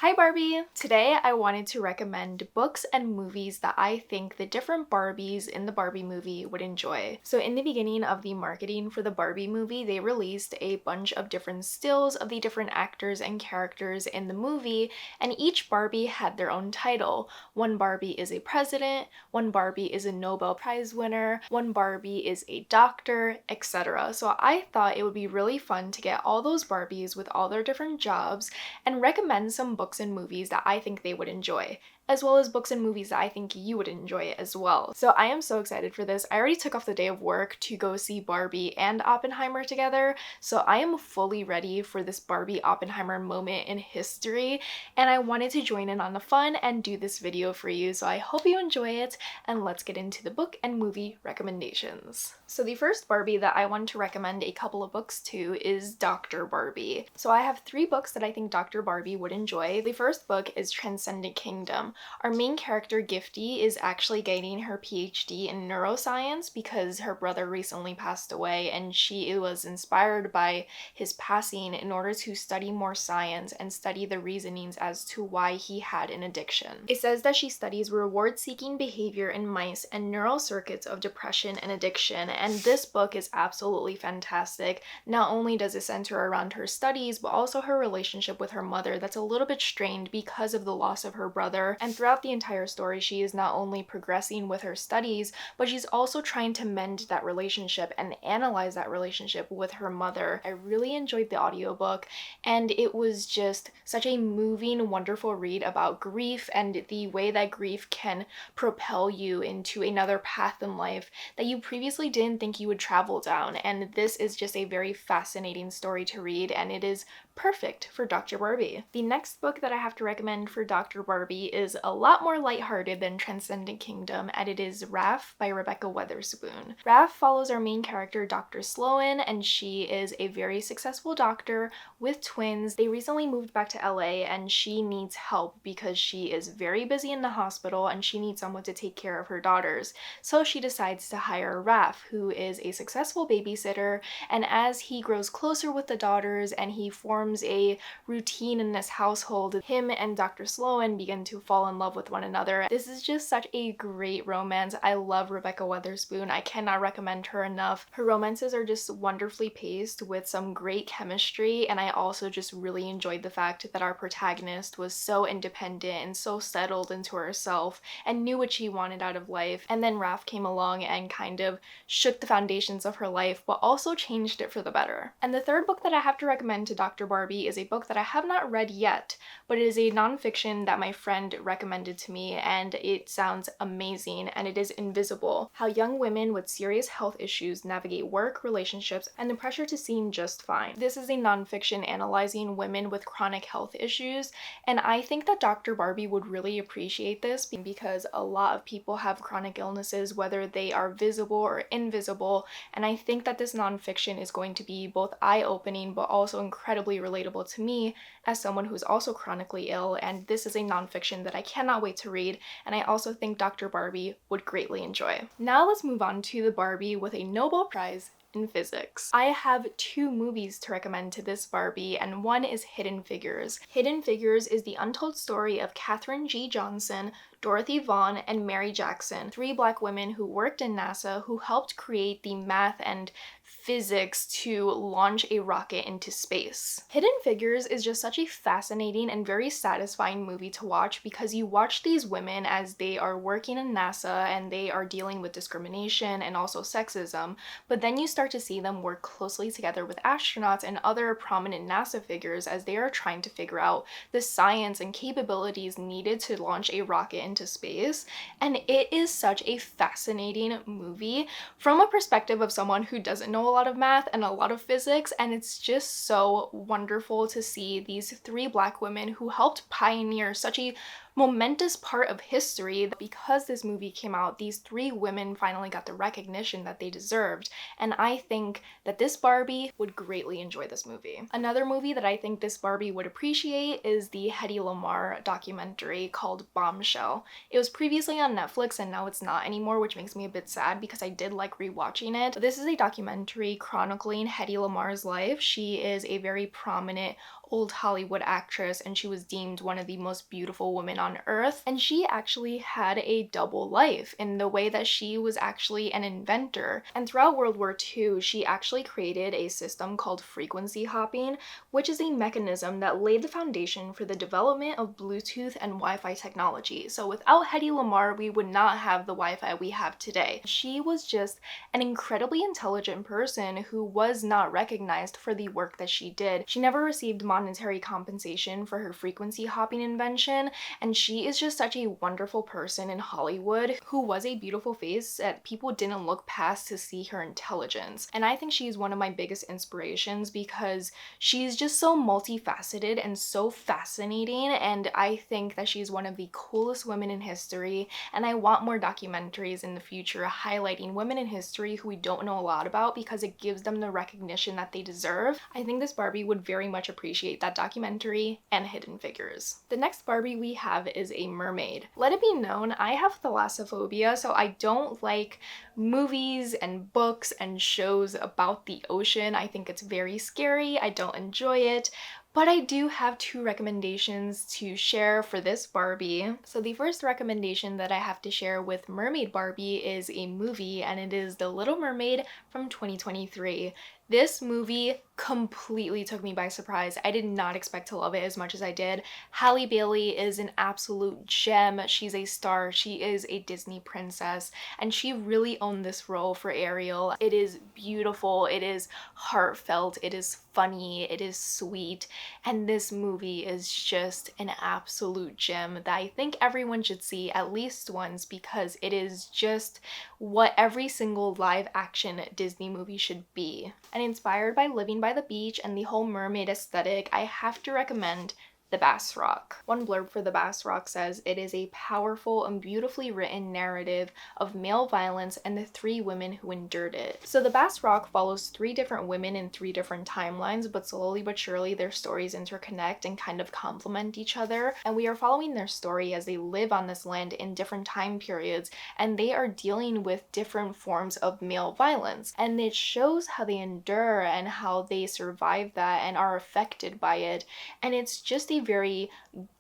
Hi Barbie! Today I wanted to recommend books and movies that I think the different Barbies in the Barbie movie would enjoy. So in the beginning of the marketing for the Barbie movie, they released a bunch of different stills of the different actors and characters in the movie, and each Barbie had their own title. One Barbie is a president, one Barbie is a Nobel Prize winner, one Barbie is a doctor, etc. So I thought it would be really fun to get all those Barbies with all their different jobs and recommend some books and movies that I think they would enjoy, as well as books and movies that I think you would enjoy as well. So I am so excited for this. I already took off the day of work to go see Barbie and Oppenheimer together, so I am fully ready for this Barbie Oppenheimer moment in history, and I wanted to join in on the fun and do this video for you, so I hope you enjoy it, and let's get into the book and movie recommendations. So the first Barbie that I want to recommend a couple of books to is Dr. Barbie. So I have 3 books that I think Dr. Barbie would enjoy. The first book is Transcendent Kingdom. Our main character, Gifty, is actually getting her PhD in neuroscience because her brother recently passed away, and she was inspired by his passing in order to study more science and study the reasonings as to why he had an addiction. It says that she studies reward-seeking behavior in mice and neural circuits of depression and addiction, and this book is absolutely fantastic. Not only does it center around her studies, but also her relationship with her mother that's a little bit strained because of the loss of her brother. And throughout the entire story, she is not only progressing with her studies, but she's also trying to mend that relationship and analyze that relationship with her mother. I really enjoyed the audiobook, and it was just such a moving, wonderful read about grief and the way that grief can propel you into another path in life that you previously didn't think you would travel down. And this is just a very fascinating story to read, and it is perfect for Dr. Barbie. The next book that I have to recommend for Dr. Barbie is a lot more lighthearted than Transcendent Kingdom, and it is Raph by Rebecca Weatherspoon. Raph follows our main character, Dr. Sloan, and she is a very successful doctor with twins. They recently moved back to LA, and she needs help because she is very busy in the hospital and she needs someone to take care of her daughters. So she decides to hire Raph, who is a successful babysitter, and as he grows closer with the daughters and he forms a routine in this household, him and Dr. Sloan begin to fall in love with one another. This is just such a great romance. I love Rebecca Weatherspoon. I cannot recommend her enough. Her romances are just wonderfully paced with some great chemistry, and I also just really enjoyed the fact that our protagonist was so independent and so settled into herself and knew what she wanted out of life. And then Raph came along and kind of shook the foundations of her life, but also changed it for the better. And the third book that I have to recommend to Dr. Barbie is a book that I have not read yet, but it is a nonfiction that my friend recommended to me, and it sounds amazing, and it is Invisible: How Young Women with Serious Health Issues Navigate Work, Relationships, and the Pressure to Seem Just Fine. This is a nonfiction analyzing women with chronic health issues, and I think that Dr. Barbie would really appreciate this because a lot of people have chronic illnesses, whether they are visible or invisible, and I think that this nonfiction is going to be both eye-opening but also incredibly relatable to me as someone who's also chronically ill, and this is a nonfiction that I cannot wait to read, and I also think Dr. Barbie would greatly enjoy. Now let's move on to the Barbie with a Nobel Prize in physics. I have 2 movies to recommend to this Barbie, and one is Hidden Figures. Hidden Figures is the untold story of Katherine G. Johnson, Dorothy Vaughan, and Mary Jackson, 3 Black women who worked in NASA who helped create the math and physics to launch a rocket into space. Hidden Figures is just such a fascinating and very satisfying movie to watch because you watch these women as they are working in NASA and they are dealing with discrimination and also sexism, but then you start to see them work closely together with astronauts and other prominent NASA figures as they are trying to figure out the science and capabilities needed to launch a rocket into space. And it is such a fascinating movie from a perspective of someone who doesn't know a lot of math and a lot of physics, and it's just so wonderful to see these 3 Black women who helped pioneer such a momentous part of history. Because this movie came out, these 3 women finally got the recognition that they deserved, and I think that this Barbie would greatly enjoy this movie. Another movie that I think this Barbie would appreciate is the Hedy Lamarr documentary called Bombshell. It was previously on Netflix and now it's not anymore, which makes me a bit sad because I did like rewatching it. This is a documentary chronicling Hedy Lamarr's life. She is a very prominent old Hollywood actress, and she was deemed one of the most beautiful women on earth. And she actually had a double life in the way that she was actually an inventor. And throughout World War II, she actually created a system called frequency hopping, which is a mechanism that laid the foundation for the development of Bluetooth and Wi-Fi technology. So without Hedy Lamarr, we would not have the Wi-Fi we have today. She was just an incredibly intelligent person who was not recognized for the work that she did. She never received monetary compensation for her frequency hopping invention, and she is just such a wonderful person in Hollywood who was a beautiful face that people didn't look past to see her intelligence. And I think she's one of my biggest inspirations because she's just so multifaceted and so fascinating, and I think that she's one of the coolest women in history, and I want more documentaries in the future highlighting women in history who we don't know a lot about because it gives them the recognition that they deserve. I think this Barbie would very much appreciate that documentary and Hidden Figures. The next Barbie we have is a mermaid. Let it be known, I have thalassophobia, so I don't like movies and books and shows about the ocean. I think it's very scary. I don't enjoy it. But I do have 2 recommendations to share for this Barbie. So the first recommendation that I have to share with Mermaid Barbie is a movie, and it is The Little Mermaid from 2023. This movie completely took me by surprise. I did not expect to love it as much as I did. Halle Bailey is an absolute gem. She's a star. She is a Disney princess, and she really owned this role for Ariel. It is beautiful. It is heartfelt. It is funny. It is sweet. And this movie is just an absolute gem that I think everyone should see at least once because it is just what every single live action Disney movie should be. And inspired by living by the beach and the whole mermaid aesthetic, I have to recommend The Bass Rock. One blurb for The Bass Rock says, "It is a powerful and beautifully written narrative of male violence and the 3 women who endured it." So The Bass Rock follows 3 different women in 3 different timelines, but slowly but surely their stories interconnect and kind of complement each other. And we are following their story as they live on this land in different time periods, and they are dealing with different forms of male violence. And it shows how they endure and how they survive that and are affected by it. And it's just a very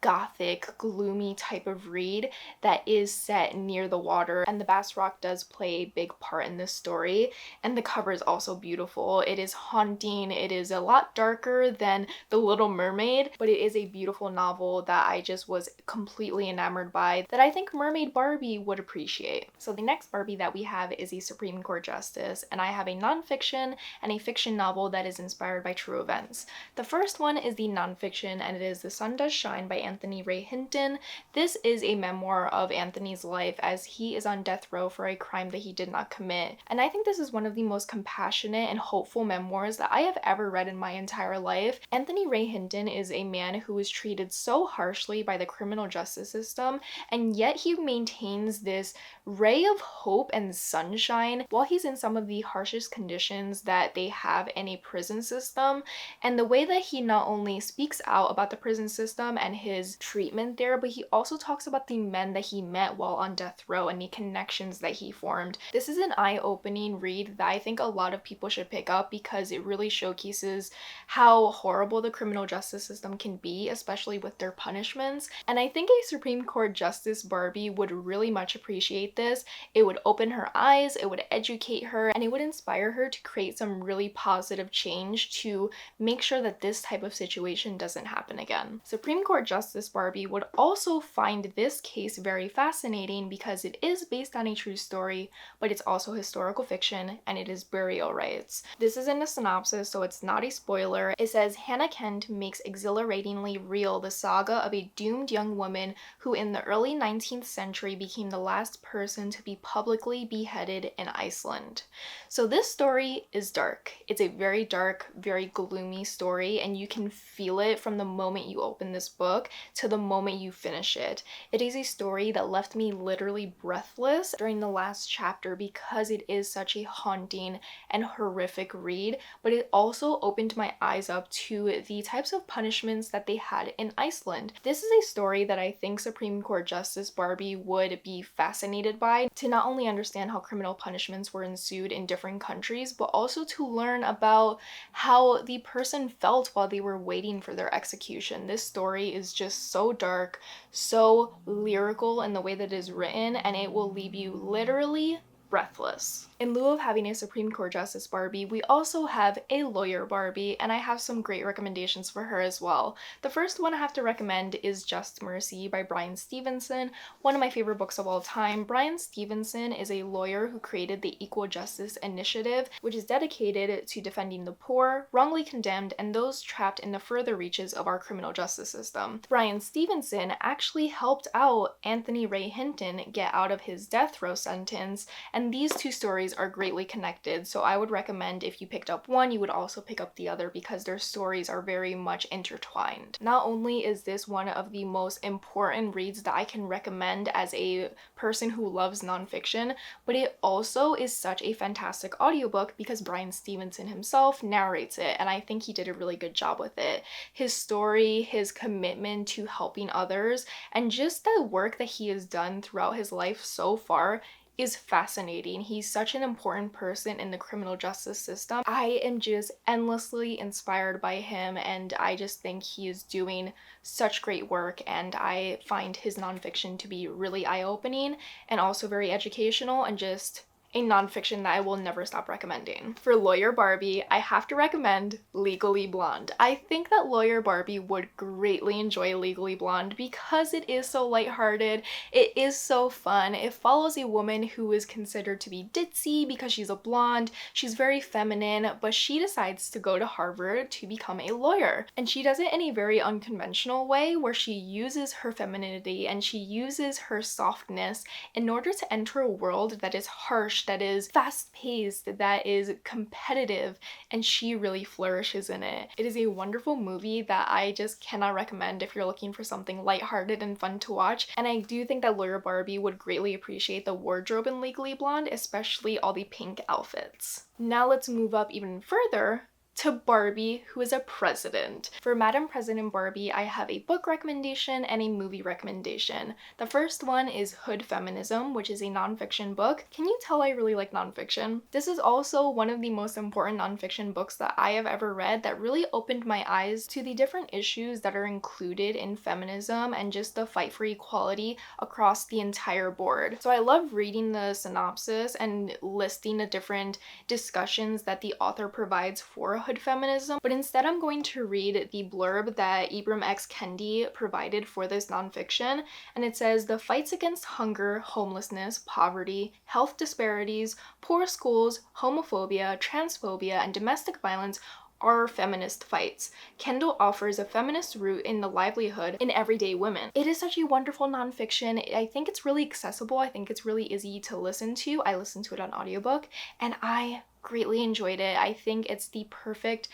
gothic, gloomy type of read that is set near the water, and the Bass Rock does play a big part in this story. And the cover is also beautiful. It is haunting. It is a lot darker than The Little Mermaid, but it is a beautiful novel that I just was completely enamored by that I think Mermaid Barbie would appreciate. So the next Barbie that we have is a Supreme Court Justice, and I have a nonfiction and a fiction novel that is inspired by true events. The first one is the nonfiction, and it is The Sun Does Shine by Anthony Ray Hinton. This is a memoir of Anthony's life as he is on death row for a crime that he did not commit. And I think this is one of the most compassionate and hopeful memoirs that I have ever read in my entire life. Anthony Ray Hinton is a man who was treated so harshly by the criminal justice system, and yet he maintains this ray of hope and sunshine while he's in some of the harshest conditions that they have in a prison system. And the way that he not only speaks out about the prison system and his treatment there, but he also talks about the men that he met while on death row and the connections that he formed. This is an eye-opening read that I think a lot of people should pick up because it really showcases how horrible the criminal justice system can be, especially with their punishments. And I think a Supreme Court Justice Barbie would really much appreciate this. It would open her eyes, it would educate her, and it would inspire her to create some really positive change to make sure that this type of situation doesn't happen again. Supreme Court Justice Barbie would also find this case very fascinating because it is based on a true story, but it's also historical fiction, and it is burial rights. This is in a synopsis, so it's not a spoiler. It says, Hannah Kent makes exhilaratingly real the saga of a doomed young woman who in the early 19th century became the last person to be publicly beheaded in Iceland. So this story is dark. It's a very dark, very gloomy story, and you can feel it from the moment you you open this book to the moment you finish it. It is a story that left me literally breathless during the last chapter because it is such a haunting and horrific read, but it also opened my eyes up to the types of punishments that they had in Iceland. This is a story that I think Supreme Court Justice Barbie would be fascinated by, to not only understand how criminal punishments were ensued in different countries, but also to learn about how the person felt while they were waiting for their execution. This story is just so dark, so lyrical in the way that it is written, and it will leave you literally breathless. In lieu of having a Supreme Court Justice Barbie, we also have a lawyer Barbie, and I have some great recommendations for her as well. The first one I have to recommend is Just Mercy by Bryan Stevenson, one of my favorite books of all time. Bryan Stevenson is a lawyer who created the Equal Justice Initiative, which is dedicated to defending the poor, wrongly condemned, and those trapped in the further reaches of our criminal justice system. Bryan Stevenson actually helped out Anthony Ray Hinton get out of his death row sentence, and these two stories are greatly connected, so I would recommend if you picked up one, you would also pick up the other because their stories are very much intertwined. Not only is this one of the most important reads that I can recommend as a person who loves nonfiction, but it also is such a fantastic audiobook because Bryan Stevenson himself narrates it, and I think he did a really good job with it. His story, his commitment to helping others, and just the work that he has done throughout his life so far is fascinating. He's such an important person in the criminal justice system. I am just endlessly inspired by him, and I just think he is doing such great work, and I find his nonfiction to be really eye-opening and also very educational, and just a nonfiction that I will never stop recommending. For Lawyer Barbie, I have to recommend Legally Blonde. I think that Lawyer Barbie would greatly enjoy Legally Blonde because it is so lighthearted, it is so fun. It follows a woman who is considered to be ditzy because she's a blonde, she's very feminine, but she decides to go to Harvard to become a lawyer. And she does it in a very unconventional way where she uses her femininity and she uses her softness in order to enter a world that is harsh, that is fast-paced, that is competitive, and she really flourishes in it. It is a wonderful movie that I just cannot recommend if you're looking for something lighthearted and fun to watch, and I do think that Lawyer Barbie would greatly appreciate the wardrobe in Legally Blonde, especially all the pink outfits. Now let's move up even further to Barbie, who is a president. For Madam President Barbie, I have a book recommendation and a movie recommendation. The first one is Hood Feminism, which is a nonfiction book. Can you tell I really like nonfiction? This is also one of the most important nonfiction books that I have ever read that really opened my eyes to the different issues that are included in feminism and just the fight for equality across the entire board. So I love reading the synopsis and listing the different discussions that the author provides for Hood Feminism, but instead I'm going to read the blurb that Ibram X. Kendi provided for this nonfiction, and it says, "The fights against hunger, homelessness, poverty, health disparities, poor schools, homophobia, transphobia, and domestic violence are feminist fights. Kendall offers a feminist root in the livelihood in everyday women." It is such a wonderful nonfiction. I think it's really accessible. I think it's really easy to listen to. I listened to it on audiobook, and I greatly enjoyed it. I think it's the perfect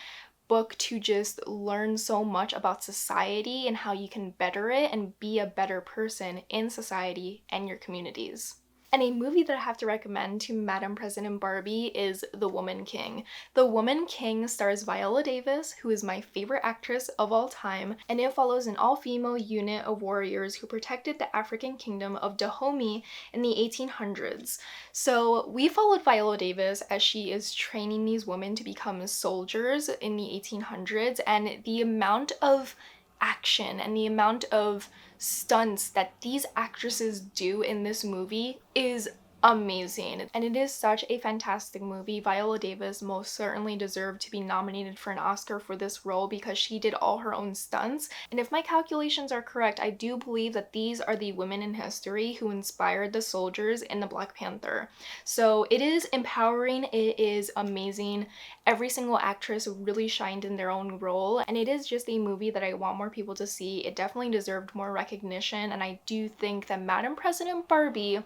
book to just learn so much about society and how you can better it and be a better person in society and your communities. And a movie that I have to recommend to Madam President Barbie is The Woman King. The Woman King stars Viola Davis, who is my favorite actress of all time, and it follows an all-female unit of warriors who protected the African kingdom of Dahomey in the 1800s. So we followed Viola Davis as she is training these women to become soldiers in the 1800s, and the amount of action and the amount of stunts that these actresses do in this movie is amazing, and it is such a fantastic movie. Viola Davis most certainly deserved to be nominated for an Oscar for this role because she did all her own stunts, and if my calculations are correct, I do believe that these are the women in history who inspired the soldiers in the Black Panther. So it is empowering, it is amazing. Every single actress really shined in their own role, and it is just a movie that I want more people to see. It definitely deserved more recognition, and I do think that Madam President Barbie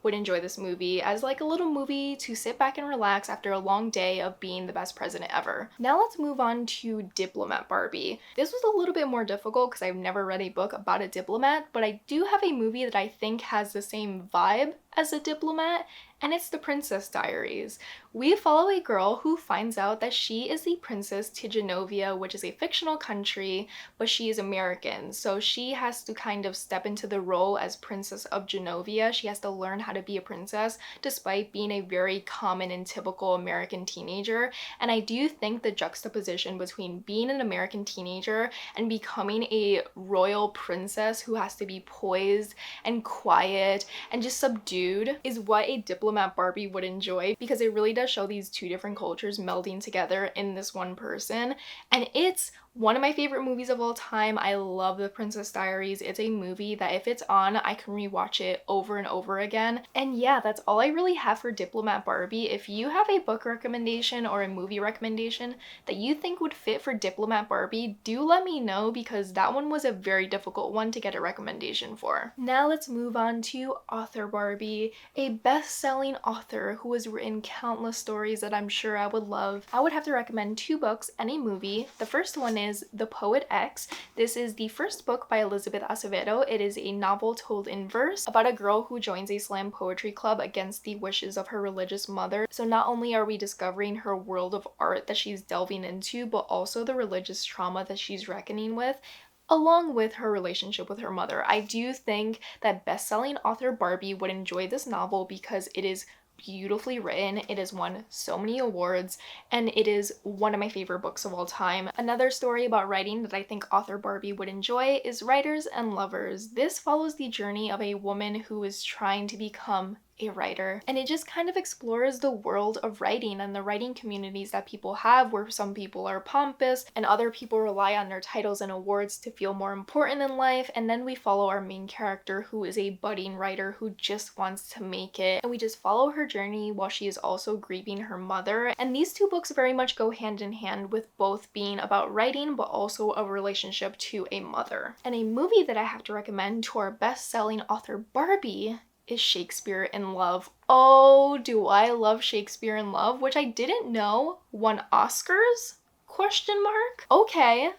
would enjoy this movie as like a little movie to sit back and relax after a long day of being the best president ever. Now let's move on to Diplomat Barbie. This was a little bit more difficult because I've never read a book about a diplomat, but I do have a movie that I think has the same vibe as a diplomat, and it's The Princess Diaries. We follow a girl who finds out that she is the princess to Genovia, which is a fictional country, but she is American. So she has to kind of step into the role as Princess of Genovia. She has to learn how to be a princess despite being a very common and typical American teenager. And I do think the juxtaposition between being an American teenager and becoming a royal princess who has to be poised and quiet and just subdued is what a Diplomat Barbie would enjoy, because it really does show these two different cultures melding together in this one person. And it's one of my favorite movies of all time. I love The Princess Diaries. It's a movie that if it's on, I can rewatch it over and over again. And yeah, that's all I really have for Diplomat Barbie. If you have a book recommendation or a movie recommendation that you think would fit for Diplomat Barbie, do let me know, because that one was a very difficult one to get a recommendation for. Now let's move on to Author Barbie, a best-selling author who has written countless stories that I'm sure I would love. I would have to recommend 2 books and a movie. The first one is The Poet X. This is the first book by Elizabeth Acevedo. It is a novel told in verse about a girl who joins a slam poetry club against the wishes of her religious mother. So not only are we discovering her world of art that she's delving into, but also the religious trauma that she's reckoning with, along with her relationship with her mother. I do think that best-selling author Barbie would enjoy this novel because it is beautifully written, it has won so many awards, and it is one of my favorite books of all time. Another story about writing that I think author Barbie would enjoy is Writers and Lovers. This follows the journey of a woman who is trying to become a writer, and it just kind of explores the world of writing and the writing communities that people have, where some people are pompous and other people rely on their titles and awards to feel more important in life. And then we follow our main character, who is a budding writer who just wants to make it, and we just follow her journey while she is also grieving her mother. And these 2 books very much go hand in hand, with both being about writing but also a relationship to a mother. And a movie that I have to recommend to our best-selling author Barbie is Shakespeare in Love. Oh, do I love Shakespeare in Love, which I didn't know won Oscars? Question mark? Okay,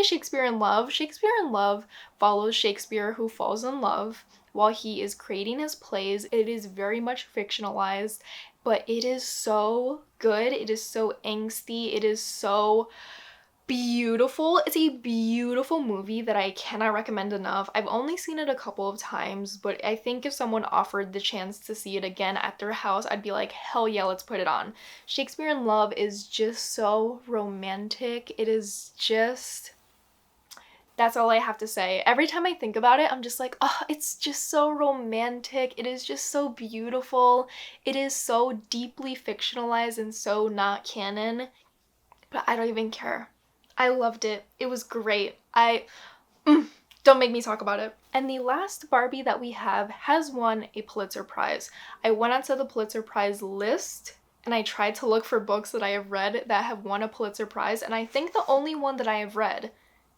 Shakespeare in Love. Shakespeare in Love follows Shakespeare, who falls in love while he is creating his plays. It is very much fictionalized, but it is so good. It is so angsty. It is so beautiful. It's a beautiful movie that I cannot recommend enough. I've only seen it a couple of times, but I think if someone offered the chance to see it again at their house, I'd be like, hell yeah, let's put it on. Shakespeare in Love is just so romantic. It is just... that's all I have to say. Every time I think about it, I'm just like, oh, it's just so romantic. It is just so beautiful. It is so deeply fictionalized and so not canon, but I don't even care. I loved it. It was great. Don't make me talk about it. And the last Barbie that we have has won a Pulitzer Prize. I went onto the Pulitzer Prize list and I tried to look for books that I have read that have won a Pulitzer Prize, and I think the only one that I have read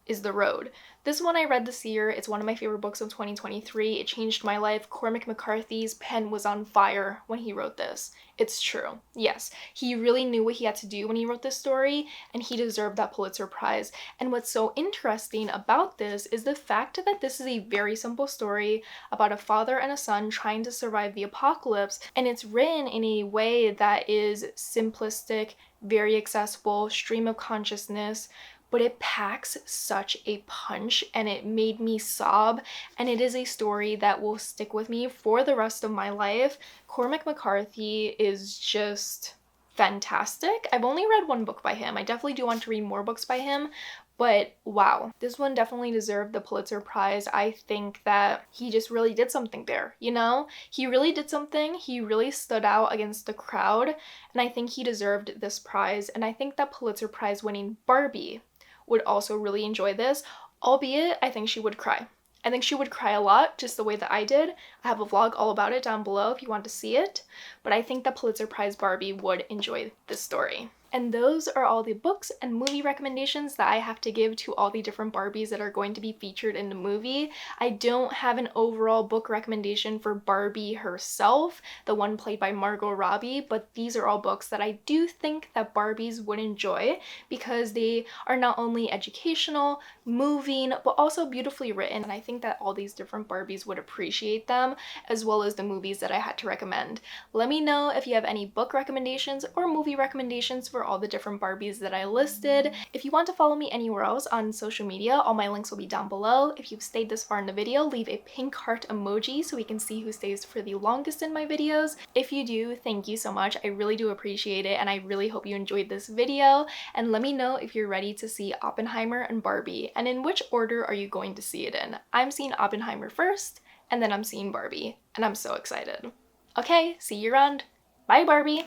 is The Road. This one I read this year. It's one of my favorite books of 2023. It changed my life. Cormac McCarthy's pen was on fire when he wrote this. It's true. Yes, he really knew what he had to do when he wrote this story, and he deserved that Pulitzer Prize. And what's so interesting about this is the fact that this is a very simple story about a father and a son trying to survive the apocalypse, and it's written in a way that is simplistic, very accessible, stream of consciousness, but it packs such a punch, and it made me sob, and it is a story that will stick with me for the rest of my life. Cormac McCarthy is just fantastic. I've only read 1 book by him. I definitely do want to read more books by him, but wow, this one definitely deserved the Pulitzer Prize. I think that he just really did something there, you know? He really did something. He really stood out against the crowd, and I think he deserved this prize. And I think that Pulitzer Prize winning Barbie would also really enjoy this, albeit I think she would cry. I think she would cry a lot, just the way that I did. I have a vlog all about it down below if you want to see it, but I think that Pulitzer Prize Barbie would enjoy this story. And those are all the books and movie recommendations that I have to give to all the different Barbies that are going to be featured in the movie. I don't have an overall book recommendation for Barbie herself, the one played by Margot Robbie, but these are all books that I do think that Barbies would enjoy because they are not only educational, moving, but also beautifully written, and I think that all these different Barbies would appreciate them, as well as the movies that I had to recommend. Let me know if you have any book recommendations or movie recommendations for all the different Barbies that I listed. If you want to follow me anywhere else on social media, all my links will be down below. If you've stayed this far in the video, leave a pink heart emoji so we can see who stays for the longest in my videos. If you do, thank you so much. I really do appreciate it, and I really hope you enjoyed this video. And let me know if you're ready to see Oppenheimer and Barbie, and in which order are you going to see it in? I'm seeing Oppenheimer first, and then I'm seeing Barbie, and I'm so excited. Okay, see you around. Bye, Barbie!